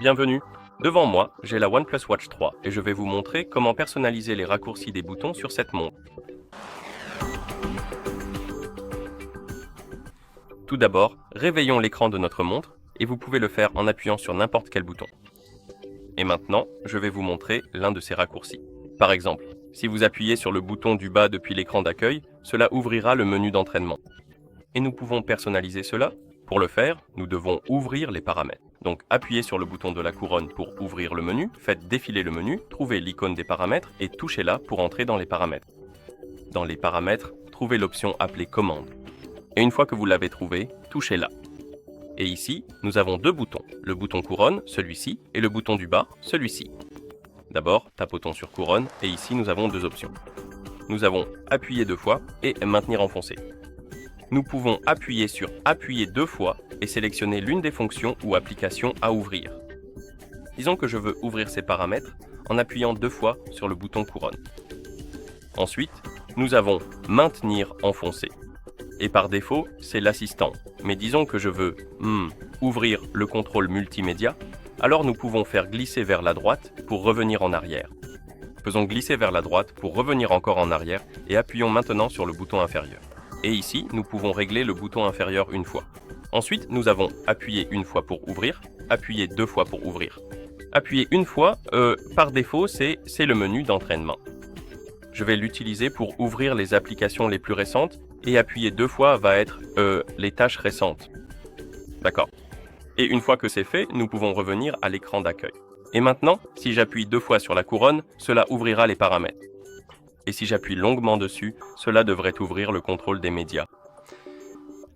Bienvenue. Devant moi, j'ai la OnePlus Watch 3 et je vais vous montrer comment personnaliser les raccourcis des boutons sur cette montre. Tout d'abord, réveillons l'écran de notre montre et vous pouvez le faire en appuyant sur n'importe quel bouton. Et maintenant, je vais vous montrer l'un de ces raccourcis. Par exemple, si vous appuyez sur le bouton du bas depuis l'écran d'accueil, cela ouvrira le menu d'entraînement. Et nous pouvons personnaliser cela. Pour le faire, nous devons ouvrir les paramètres. Donc appuyez sur le bouton de la couronne pour ouvrir le menu, faites défiler le menu, trouvez l'icône des paramètres et touchez-la pour entrer dans les paramètres. Dans les paramètres, trouvez l'option appelée commande. Et une fois que vous l'avez trouvée, touchez-la. Et ici, nous avons deux boutons, le bouton couronne, celui-ci, et le bouton du bas, celui-ci. D'abord, tapotons sur couronne et ici nous avons deux options. Nous avons appuyer deux fois et maintenir enfoncé. Nous pouvons appuyer sur appuyer deux fois et sélectionner l'une des fonctions ou applications à ouvrir. Disons que je veux ouvrir ces paramètres en appuyant deux fois sur le bouton couronne. Ensuite, nous avons maintenir enfoncé. Et par défaut, c'est l'assistant. Mais disons que je veux ouvrir le contrôle multimédia, alors nous pouvons faire glisser vers la droite pour revenir en arrière. Faisons glisser vers la droite pour revenir encore en arrière et appuyons maintenant sur le bouton inférieur. Et ici, nous pouvons régler le bouton inférieur une fois. Ensuite, nous avons appuyé une fois pour ouvrir, appuyé deux fois pour ouvrir. Appuyer une fois, par défaut, c'est le menu d'entraînement. Je vais l'utiliser pour ouvrir les applications les plus récentes et appuyer deux fois va être les tâches récentes. D'accord. Et une fois que c'est fait, nous pouvons revenir à l'écran d'accueil. Et maintenant, si j'appuie deux fois sur la couronne, cela ouvrira les paramètres. Et si j'appuie longuement dessus, cela devrait ouvrir le contrôle des médias.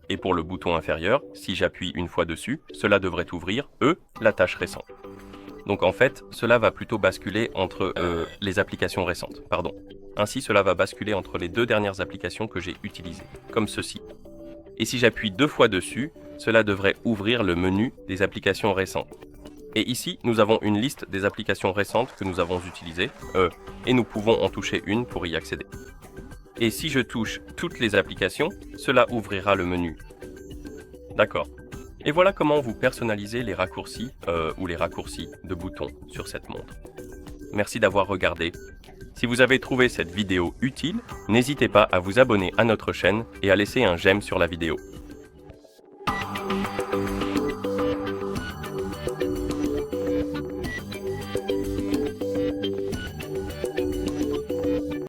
Et pour le bouton inférieur, si j'appuie une fois dessus, cela devrait ouvrir, la tâche récente. Donc en fait, cela va plutôt basculer entre les applications récentes. Ainsi, cela va basculer entre les deux dernières applications que j'ai utilisées, comme ceci. Et si j'appuie deux fois dessus, cela devrait ouvrir le menu des applications récentes. Et ici, nous avons une liste des applications récentes que nous avons utilisées, et nous pouvons en toucher une pour y accéder. Et si je touche toutes les applications, cela ouvrira le menu. D'accord. Et voilà comment vous personnalisez les raccourcis ou les raccourcis de boutons sur cette montre. Merci d'avoir regardé. Si vous avez trouvé cette vidéo utile, n'hésitez pas à vous abonner à notre chaîne et à laisser un j'aime sur la vidéo.